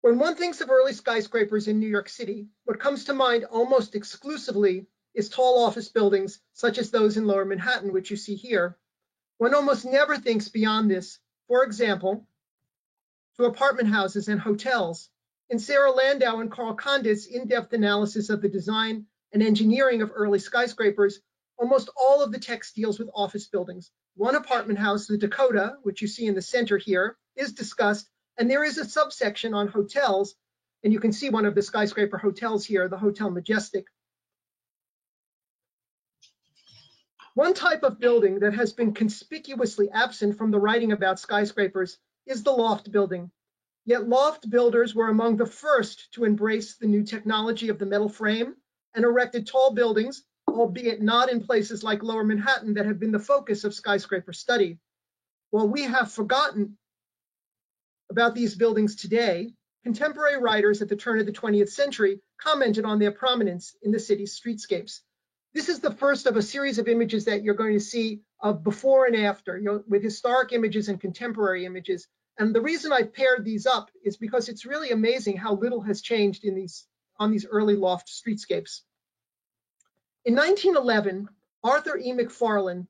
When one thinks of early skyscrapers in New York City, what comes to mind almost exclusively is tall office buildings, such as those in Lower Manhattan, which you see here. One almost never thinks beyond this, for example, to apartment houses and hotels. In Sarah Landau and Carl Condit's in-depth analysis of the design and engineering of early skyscrapers, almost all of the text deals with office buildings. One apartment house, the Dakota, which you see in the center here, is discussed, and there is a subsection on hotels, and you can see one of the skyscraper hotels here, the Hotel Majestic. One type of building that has been conspicuously absent from the writing about skyscrapers is the loft building. Yet loft builders were among the first to embrace the new technology of the metal frame and erected tall buildings, albeit not in places like Lower Manhattan that have been the focus of skyscraper study. While we have forgotten about these buildings today, contemporary writers at the turn of the 20th century commented on their prominence in the city's streetscapes. This is the first of a series of images that you're going to see of before and after, with historic images and contemporary images. And the reason I paired these up is because it's really amazing how little has changed on these early loft streetscapes. In 1911, Arthur E. McFarlane,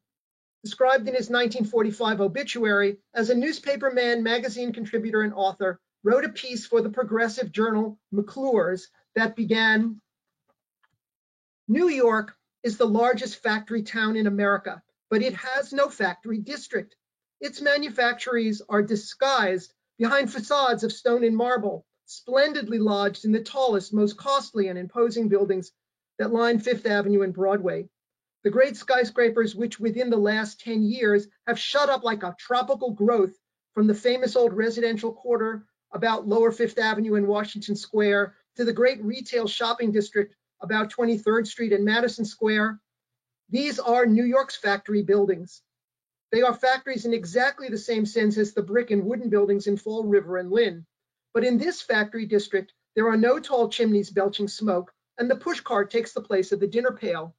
described in his 1945 obituary as a newspaperman, magazine contributor, and author, wrote a piece for the progressive journal McClure's that began, "New York is the largest factory town in America, but it has no factory district. Its manufactories are disguised behind facades of stone and marble, splendidly lodged in the tallest, most costly and imposing buildings that line Fifth Avenue and Broadway. The great skyscrapers which within the last 10 years have shot up like a tropical growth from the famous old residential quarter about Lower Fifth Avenue and Washington Square to the great retail shopping district about 23rd Street and Madison Square. These are New York's factory buildings. They are factories in exactly the same sense as the brick and wooden buildings in Fall River and Lynn. But in this factory district, there are no tall chimneys belching smoke, and the pushcart takes the place of the dinner pail.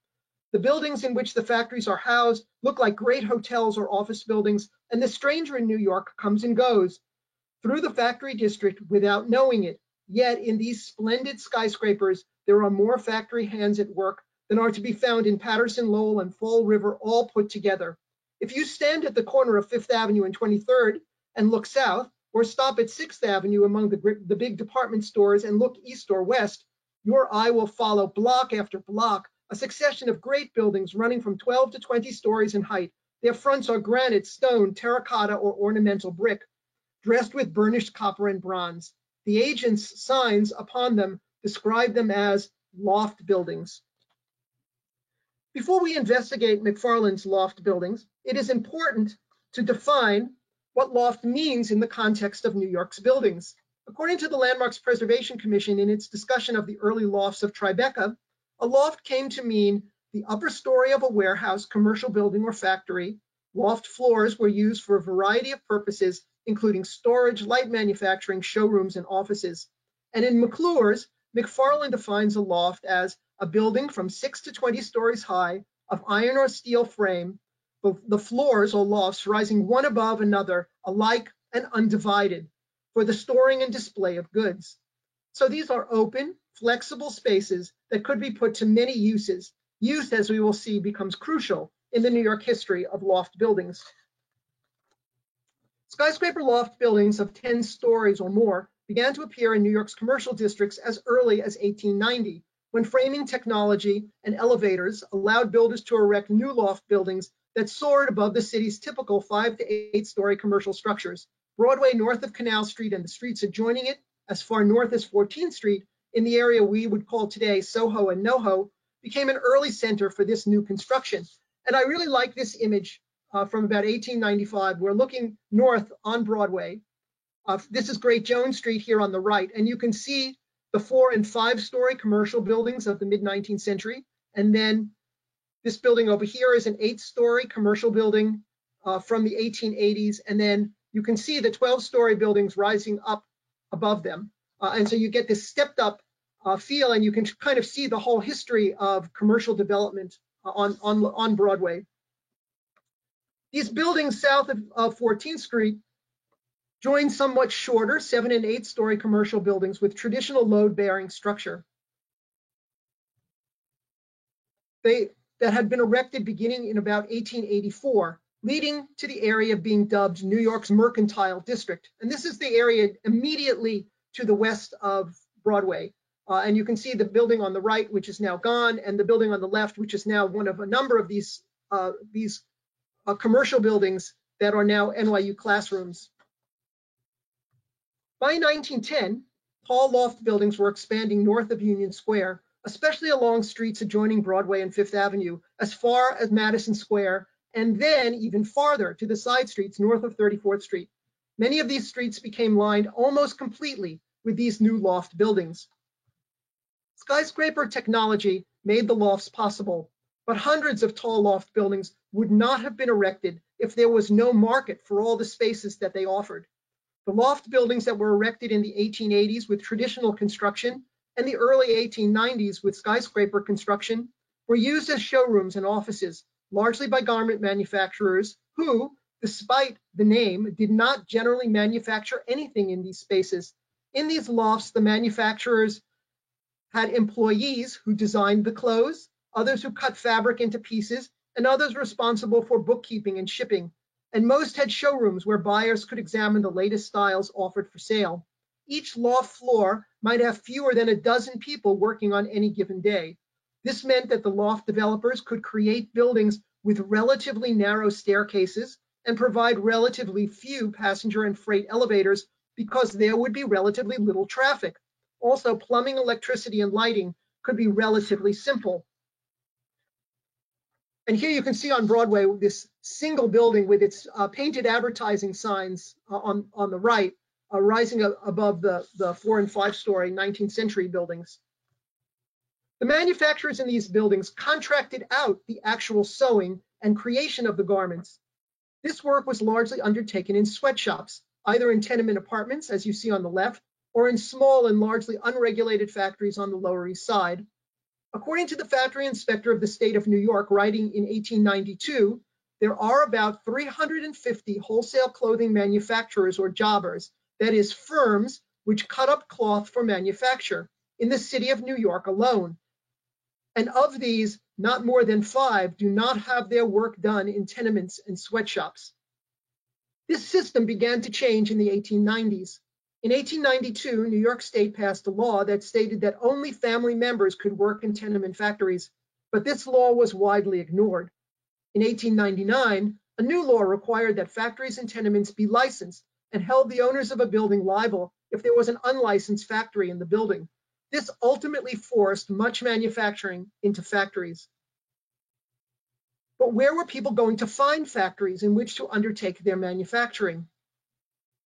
The buildings in which the factories are housed look like great hotels or office buildings, and the stranger in New York comes and goes through the factory district without knowing it. Yet in these splendid skyscrapers, there are more factory hands at work than are to be found in Patterson, Lowell, and Fall River all put together. If you stand at the corner of Fifth Avenue and 23rd and look south, or stop at 6th Avenue among the big department stores and look east or west, your eye will follow block after block a succession of great buildings running from 12 to 20 stories in height. Their fronts are granite, stone, terracotta, or ornamental brick, dressed with burnished copper and bronze. The agents' signs upon them describe them as loft buildings. Before we investigate McFarlane's loft buildings, it is important to define what loft means in the context of New York's buildings. According to the Landmarks Preservation Commission in its discussion of the early lofts of Tribeca, a loft came to mean the upper story of a warehouse, commercial building, or factory. Loft floors were used for a variety of purposes, including storage, light manufacturing, showrooms, and offices. And in McClure's, McFarlane defines a loft as a building from 6 to 20 stories high of iron or steel frame, the floors or lofts rising one above another, alike and undivided, for the storing and display of goods. So these are open, flexible spaces that could be put to many uses. Use, as we will see, becomes crucial in the New York history of loft buildings. Skyscraper loft buildings of 10 stories or more began to appear in New York's commercial districts as early as 1890, when framing technology and elevators allowed builders to erect new loft buildings that soared above the city's typical 5 to 8-story commercial structures. Broadway north of Canal Street and the streets adjoining it, as far north as 14th Street, in the area we would call today Soho and NoHo, became an early center for this new construction. And I really like this image from about 1895. We're looking north on Broadway. This is Great Jones Street here on the right, and you can see the 4 and 5-story commercial buildings of the mid-19th century. And then this building over here is an 8-story commercial building from the 1880s. And then you can see the 12-story buildings rising up above them. And so you get this stepped up feel, and you can kind of see the whole history of commercial development on Broadway. These buildings south of 14th Street joined somewhat shorter 7- and 8-story commercial buildings with traditional load-bearing structure. That had been erected beginning in about 1884, leading to the area being dubbed New York's Mercantile District. And this is the area immediately to the west of Broadway. And you can see the building on the right, which is now gone, and the building on the left, which is now one of a number of these commercial buildings that are now NYU classrooms. By 1910, tall loft buildings were expanding north of Union Square, especially along streets adjoining Broadway and Fifth Avenue, as far as Madison Square, and then even farther to the side streets north of 34th Street. Many of these streets became lined almost completely with these new loft buildings. Skyscraper technology made the lofts possible, but hundreds of tall loft buildings would not have been erected if there was no market for all the spaces that they offered. The loft buildings that were erected in the 1880s with traditional construction and the early 1890s with skyscraper construction were used as showrooms and offices, largely by garment manufacturers who, despite the name, did not generally manufacture anything in these spaces. In these lofts, the manufacturers had employees who designed the clothes, others who cut fabric into pieces, and others responsible for bookkeeping and shipping. And most had showrooms where buyers could examine the latest styles offered for sale. Each loft floor might have fewer than a dozen people working on any given day. This meant that the loft developers could create buildings with relatively narrow staircases and provide relatively few passenger and freight elevators because there would be relatively little traffic. Also, plumbing, electricity, and lighting could be relatively simple. And here you can see on Broadway this single building with its painted advertising signs on the right, rising above the 4- and 5-story 19th century buildings. The manufacturers in these buildings contracted out the actual sewing and creation of the garments. This work was largely undertaken in sweatshops, either in tenement apartments, as you see on the left, or in small and largely unregulated factories on the Lower East Side. According to the factory inspector of the state of New York, writing in 1892, there are about 350 wholesale clothing manufacturers or jobbers, that is, firms which cut up cloth for manufacture in the city of New York alone. And of these, not more than 5 do not have their work done in tenements and sweatshops. This system began to change in the 1890s. In 1892, New York State passed a law that stated that only family members could work in tenement factories, but this law was widely ignored. In 1899, a new law required that factories and tenements be licensed and held the owners of a building liable if there was an unlicensed factory in the building. This ultimately forced much manufacturing into factories. But where were people going to find factories in which to undertake their manufacturing?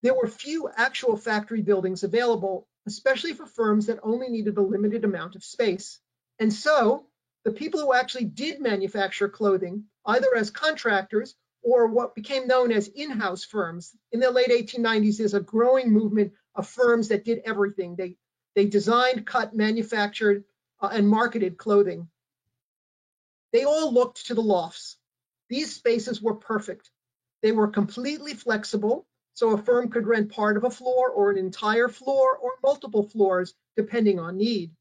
There were few actual factory buildings available, especially for firms that only needed a limited amount of space. And so the people who actually did manufacture clothing, either as contractors or what became known as in-house firms. In the late 1890s, there's a growing movement of firms that did everything. They designed, cut, manufactured, and marketed clothing. They all looked to the lofts. These spaces were perfect. They were completely flexible, so a firm could rent part of a floor or an entire floor or multiple floors, depending on need.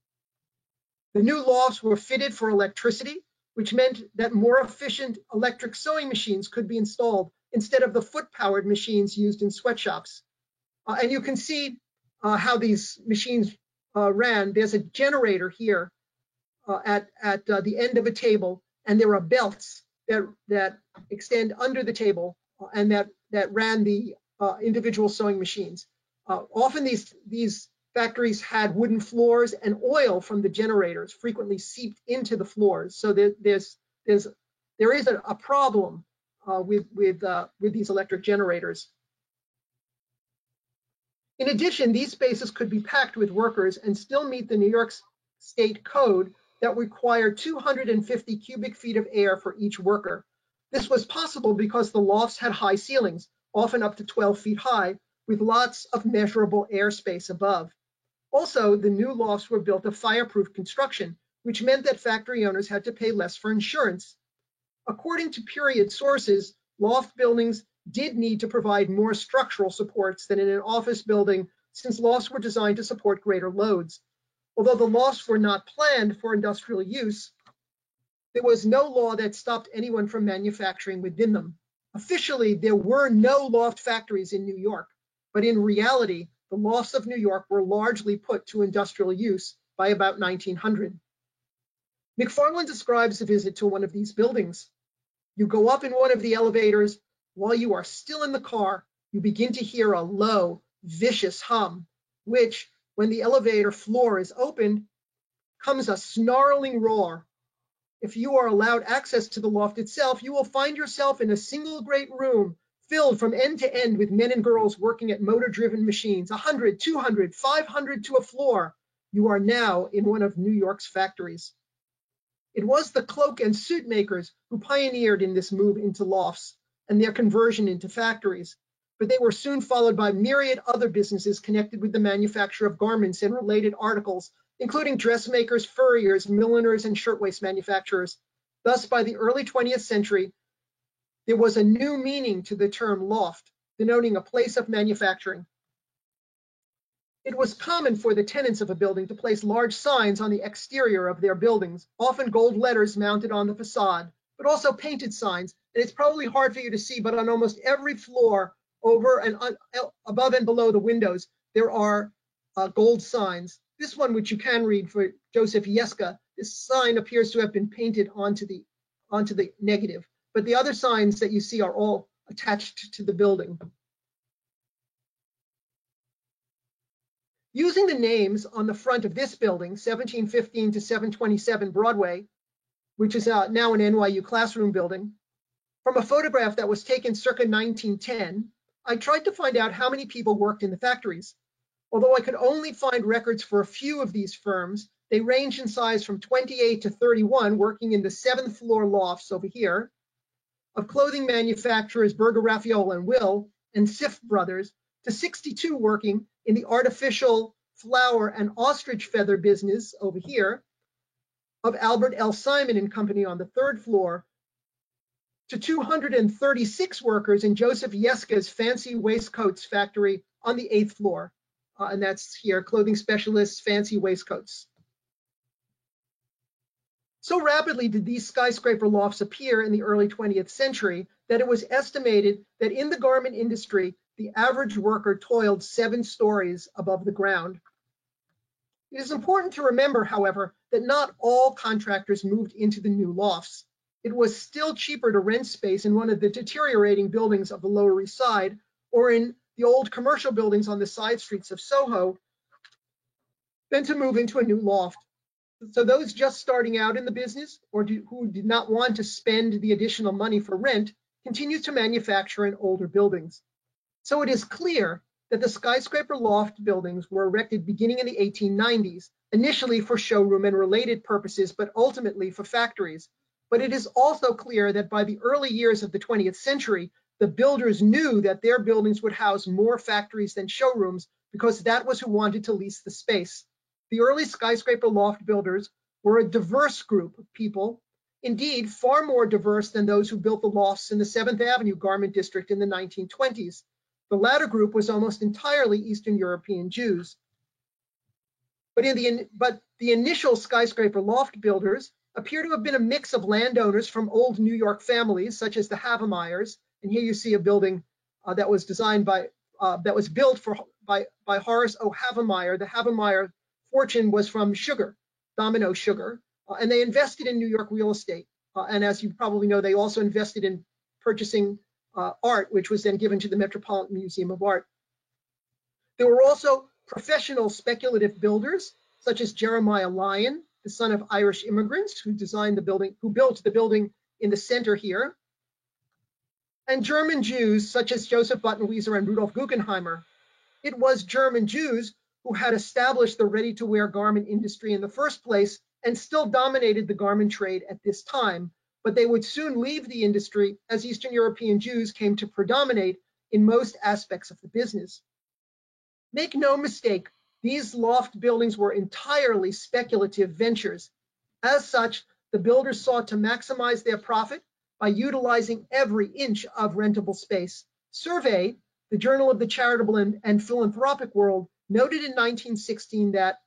The new lofts were fitted for electricity, which meant that more efficient electric sewing machines could be installed instead of the foot-powered machines used in sweatshops. And you can see how these machines ran. There's a generator here at the end of a table, and there are belts that extend under the table and that ran the individual sewing machines. Often these factories had wooden floors, and oil from the generators frequently seeped into the floors. So there is a problem with these electric generators. In addition, these spaces could be packed with workers and still meet the New York State code that required 250 cubic feet of air for each worker. This was possible because the lofts had high ceilings, often up to 12 feet high, with lots of measurable airspace above. Also, the new lofts were built of fireproof construction, which meant that factory owners had to pay less for insurance. According to period sources, loft buildings did need to provide more structural supports than in an office building, since lofts were designed to support greater loads. Although the lofts were not planned for industrial use, there was no law that stopped anyone from manufacturing within them. Officially, there were no loft factories in New York, but in reality, the lofts of New York were largely put to industrial use by about 1900. McFarland describes a visit to one of these buildings. You go up in one of the elevators. While you are still in the car, you begin to hear a low, vicious hum, which, when the elevator floor is opened, comes a snarling roar. If you are allowed access to the loft itself, you will find yourself in a single great room filled from end to end with men and girls working at motor-driven machines, 100, 200, 500 to a floor. You are now in one of New York's factories. It was the cloak and suit makers who pioneered in this move into lofts and their conversion into factories, but they were soon followed by myriad other businesses connected with the manufacture of garments and related articles, including dressmakers, furriers, milliners, and shirtwaist manufacturers. Thus, by the early 20th century, there was a new meaning to the term loft, denoting a place of manufacturing. It was common for the tenants of a building to place large signs on the exterior of their buildings, often gold letters mounted on the facade, but also painted signs. And it's probably hard for you to see, but on almost every floor, over and above and below the windows, there are gold signs. This one, which you can read for Joseph Jeska, this sign appears to have been painted onto the negative, but the other signs that you see are all attached to the building. Using the names on the front of this building, 1715 to 727 Broadway, which is now an NYU classroom building, from a photograph that was taken circa 1910, I tried to find out how many people worked in the factories. Although I could only find records for a few of these firms, they range in size from 28 to 31 working in the 7th floor lofts over here, of clothing manufacturers Berger, Raffaello, and Will, and Sif Brothers, to 62 working in the artificial flower and ostrich feather business over here, of Albert L. Simon and Company on the 3rd floor, to 236 workers in Joseph Jeska's fancy waistcoats factory on the 8th floor. And that's here, clothing specialists, fancy waistcoats. So rapidly did these skyscraper lofts appear in the early 20th century that it was estimated that in the garment industry, the average worker toiled 7 stories above the ground. It is important to remember, however, that not all contractors moved into the new lofts. It was still cheaper to rent space in one of the deteriorating buildings of the Lower East Side or in the old commercial buildings on the side streets of Soho than to move into a new loft. So those just starting out in the business or who did not want to spend the additional money for rent continued to manufacture in older buildings. So it is clear that the skyscraper loft buildings were erected beginning in the 1890s, initially for showroom and related purposes, but ultimately for factories. But it is also clear that by the early years of the 20th century, the builders knew that their buildings would house more factories than showrooms because that was who wanted to lease the space. The early skyscraper loft builders were a diverse group of people, indeed far more diverse than those who built the lofts in the 7th Avenue garment district in the 1920s. The latter group was almost entirely Eastern European Jews. But the initial skyscraper loft builders appear to have been a mix of landowners from old New York families, such as the Havemeyers. And here you see a building that was designed that was built by Horace O. Havemeyer. The Havemeyer fortune was from sugar, Domino sugar, and they invested in New York real estate. And as you probably know, they also invested in purchasing art, which was then given to the Metropolitan Museum of Art. There were also professional speculative builders, such as Jeremiah Lyon, the son of Irish immigrants who built the building in the center here, and German Jews, such as Joseph Buttenwieser and Rudolf Guggenheimer. It was German Jews who had established the ready-to-wear garment industry in the first place and still dominated the garment trade at this time, but they would soon leave the industry as Eastern European Jews came to predominate in most aspects of the business. Make no mistake, these loft buildings were entirely speculative ventures. As such, the builders sought to maximize their profit by utilizing every inch of rentable space. Survey, the Journal of the Charitable and Philanthropic World, noted in 1916 that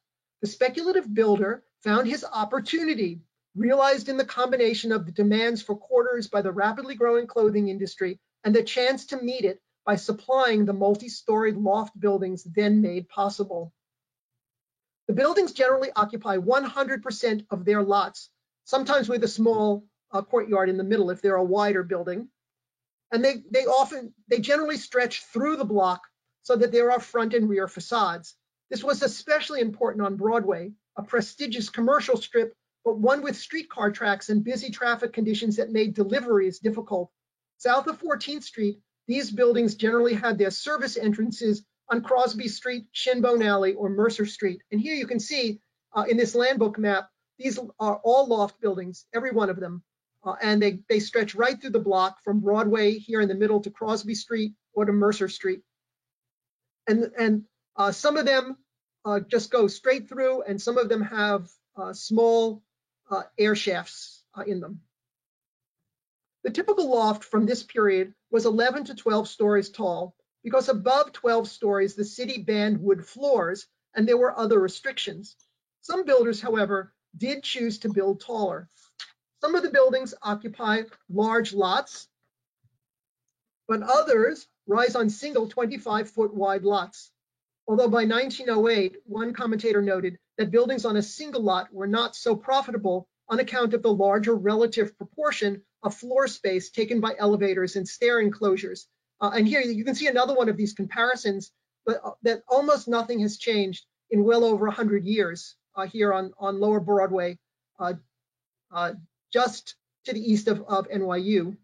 the speculative builder found his opportunity realized in the combination of the demands for quarters by the rapidly growing clothing industry and the chance to meet it by supplying the multi-storied loft buildings then made possible. The buildings generally occupy 100% of their lots, sometimes with a small courtyard in the middle if they're a wider building. And they generally stretch through the block so that there are front and rear facades. This was especially important on Broadway, a prestigious commercial strip, but one with streetcar tracks and busy traffic conditions that made deliveries difficult. South of 14th Street, these buildings generally had their service entrances on Crosby Street, Shinbone Alley, or Mercer Street. And here you can see in this Landbook map, these are all loft buildings, every one of them. And they stretch right through the block from Broadway here in the middle to Crosby Street or to Mercer Street. And some of them just go straight through, and some of them have small air shafts in them. The typical loft from this period was 11 to 12 stories tall, because above 12 stories, the city banned wood floors, and there were other restrictions. Some builders, however, did choose to build taller. Some of the buildings occupy large lots, but others rise on single 25-foot wide lots. Although by 1908, one commentator noted that buildings on a single lot were not so profitable on account of the larger relative proportion of floor space taken by elevators and stair enclosures. And here you can see another one of these comparisons, but that almost nothing has changed in well over 100 years here on Lower Broadway, just to the east of NYU.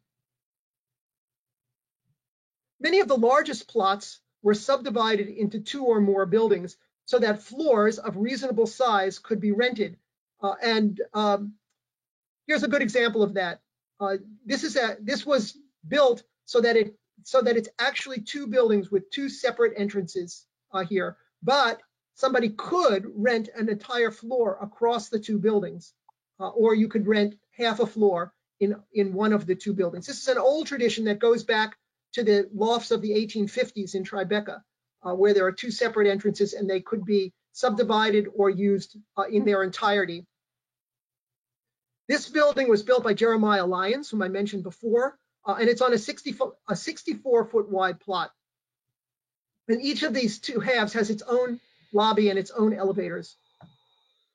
Many of the largest plots were subdivided into 2 or more buildings so that floors of reasonable size could be rented. Here's a good example of that. This was built so that it's actually 2 buildings with 2 separate entrances here, but somebody could rent an entire floor across the 2 buildings, or you could rent half a floor in one of the 2 buildings. This is an old tradition that goes back to the lofts of the 1850s in Tribeca, where there are 2 separate entrances and they could be subdivided or used in their entirety. This building was built by Jeremiah Lyons, whom I mentioned before, and it's on a 64-foot wide plot. And each of these 2 halves has its own lobby and its own elevators.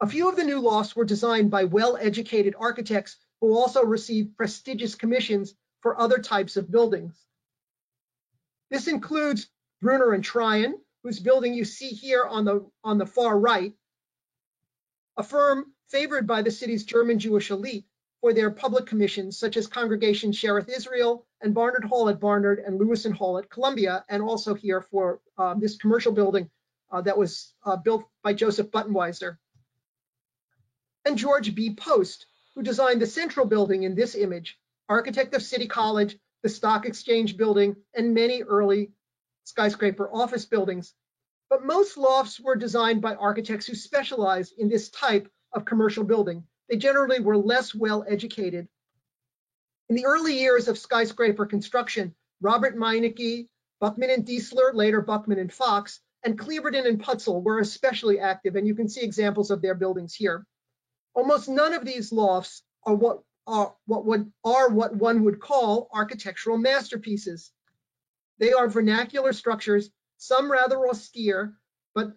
A few of the new lofts were designed by well-educated architects who also received prestigious commissions for other types of buildings. This includes Brunner and Tryon, whose building you see here on the far right, a firm favored by the city's German Jewish elite for their public commissions, such as Congregation Shereth Israel and Barnard Hall at Barnard and Lewison Hall at Columbia, and also here for this commercial building that was built by Joseph Buttenweiser. And George B. Post, who designed the central building in this image, architect of City College, the Stock Exchange building, and many early skyscraper office buildings. But most lofts were designed by architects who specialized in this type of commercial building. They generally were less well educated. In the early years of skyscraper construction, Robert Meineke, Buckman and Diesler, later Buckman and Fox, and Cleaverton and Putzel were especially active, and you can see examples of their buildings here. Almost none of these lofts are what one would call architectural masterpieces. They are vernacular structures, some rather austere, but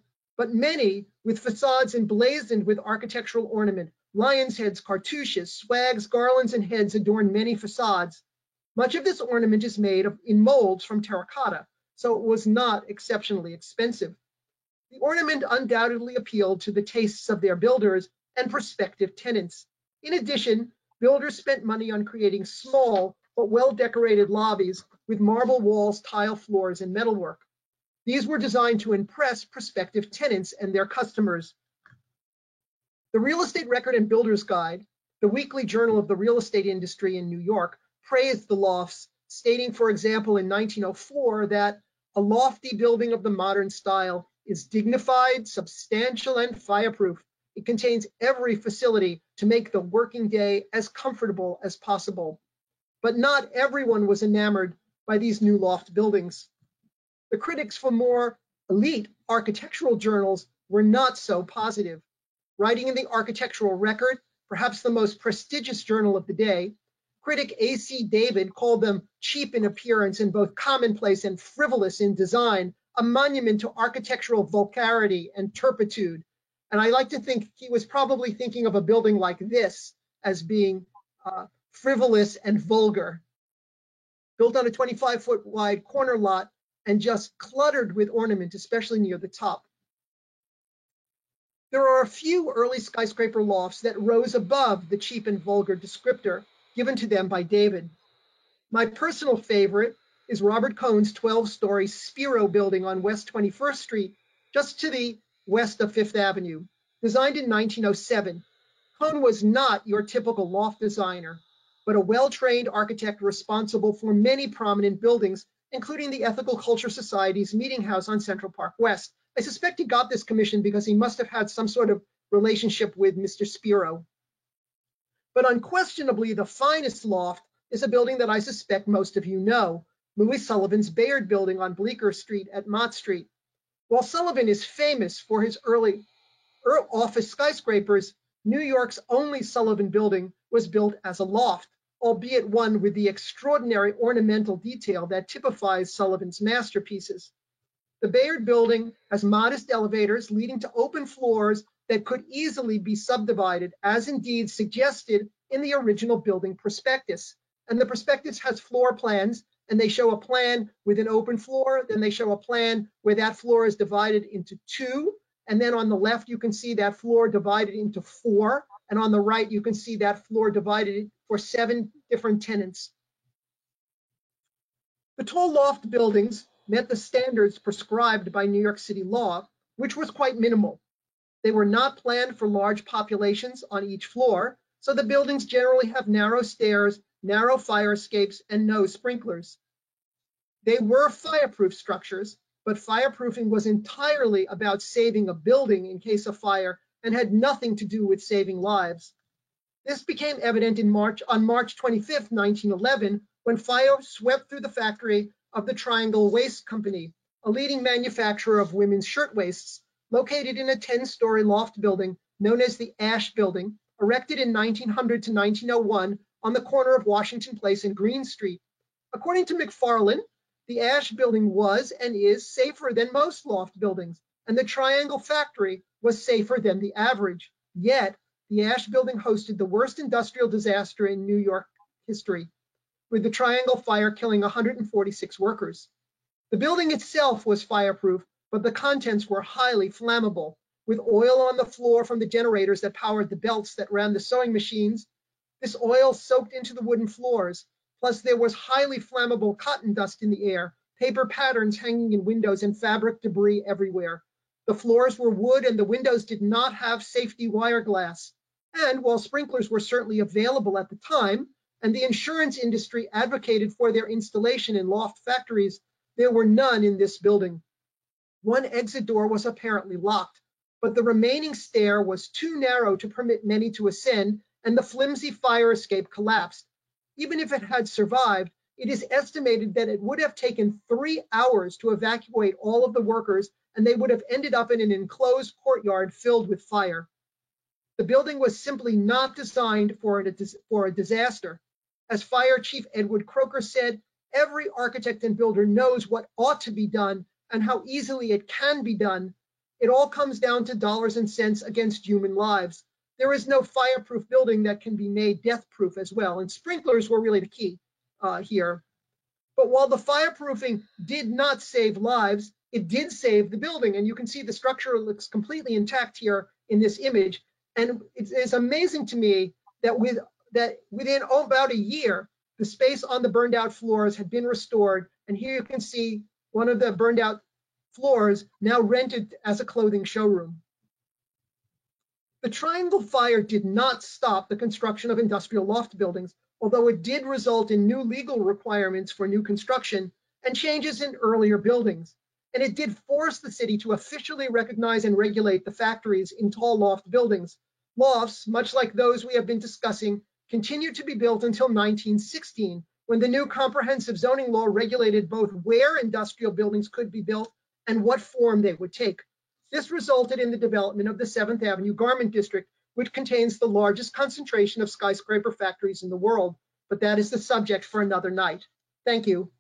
many with facades emblazoned with architectural ornament. Lions' heads, cartouches, swags, garlands, and heads adorn many facades. Much of this ornament is made in molds from terracotta, so it was not exceptionally expensive. The ornament undoubtedly appealed to the tastes of their builders and prospective tenants. In addition, builders spent money on creating small but well-decorated lobbies with marble walls, tile floors, and metalwork. These were designed to impress prospective tenants and their customers. The Real Estate Record and Builder's Guide, the weekly journal of the real estate industry in New York, praised the lofts, stating, for example, in 1904 that a lofty building of the modern style is dignified, substantial, and fireproof. It contains every facility to make the working day as comfortable as possible. But not everyone was enamored by these new loft buildings. The critics for more elite architectural journals were not so positive. Writing in the Architectural Record, perhaps the most prestigious journal of the day, critic A.C. David called them cheap in appearance and both commonplace and frivolous in design, a monument to architectural vulgarity and turpitude. And I like to think he was probably thinking of a building like this as being frivolous and vulgar. Built on a 25-foot wide corner lot and just cluttered with ornament, especially near the top. There are a few early skyscraper lofts that rose above the cheap and vulgar descriptor given to them by David. My personal favorite is Robert Cohn's 12-story Spiro building on West 21st Street, just to the west of Fifth Avenue. Designed in 1907, Cohn was not your typical loft designer, but a well-trained architect responsible for many prominent buildings, including the Ethical Culture Society's meeting house on Central Park West. I suspect he got this commission because he must have had some sort of relationship with Mr. Spiro. But unquestionably, the finest loft is a building that I suspect most of you know, Louis Sullivan's Bayard building on Bleecker Street at Mott Street. While Sullivan is famous for his early office skyscrapers, New York's only Sullivan building was built as a loft, albeit one with the extraordinary ornamental detail that typifies Sullivan's masterpieces. The Bayard building has modest elevators leading to open floors that could easily be subdivided, as indeed suggested in the original building prospectus. And the prospectus has floor plans, and they show a plan with an open floor, then they show a plan where that floor is divided into two, and then on the left you can see that floor divided into four, and on the right you can see that floor divided for 7 different tenants. The tall loft buildings met the standards prescribed by New York City law, which was quite minimal. They were not planned for large populations on each floor, so the buildings generally have narrow stairs, narrow fire escapes, and no sprinklers. They were fireproof structures, but fireproofing was entirely about saving a building in case of fire and had nothing to do with saving lives. This became evident on March 25, 1911, when fire swept through the factory of the Triangle Waist Company, a leading manufacturer of women's shirtwaists, located in a 10-story loft building known as the Ash Building, erected in 1900 to 1901 on the corner of Washington Place and Green Street. According to McFarlane, the Ash Building was and is safer than most loft buildings, and the Triangle factory was safer than the average. Yet, the Ash Building hosted the worst industrial disaster in New York history, with the Triangle fire killing 146 workers. The building itself was fireproof, but the contents were highly flammable, with oil on the floor from the generators that powered the belts that ran the sewing machines. This oil soaked into the wooden floors, plus there was highly flammable cotton dust in the air, paper patterns hanging in windows, and fabric debris everywhere. The floors were wood and the windows did not have safety wire glass. And while sprinklers were certainly available at the time, and the insurance industry advocated for their installation in loft factories, there were none in this building. One exit door was apparently locked, but the remaining stair was too narrow to permit many to ascend, and the flimsy fire escape collapsed. Even if it had survived, it is estimated that it would have taken 3 hours to evacuate all of the workers, and they would have ended up in an enclosed courtyard filled with fire. The building was simply not designed for a disaster. As Fire Chief Edward Croker said, every architect and builder knows what ought to be done and how easily it can be done. It all comes down to dollars and cents against human lives. There is no fireproof building that can be made death-proof as well, and sprinklers were really the key here. But while the fireproofing did not save lives, it did save the building, and you can see the structure looks completely intact here in this image. And it's amazing to me that within about a year, the space on the burned out floors had been restored. And here you can see one of the burned out floors now rented as a clothing showroom. The Triangle fire did not stop the construction of industrial loft buildings, although it did result in new legal requirements for new construction and changes in earlier buildings. And it did force the city to officially recognize and regulate the factories in tall loft buildings. Lofts, much like those we have been discussing, continued to be built until 1916, when the new comprehensive zoning law regulated both where industrial buildings could be built and what form they would take. This resulted in the development of the 7th Avenue Garment District, which contains the largest concentration of skyscraper factories in the world. But that is the subject for another night. Thank you.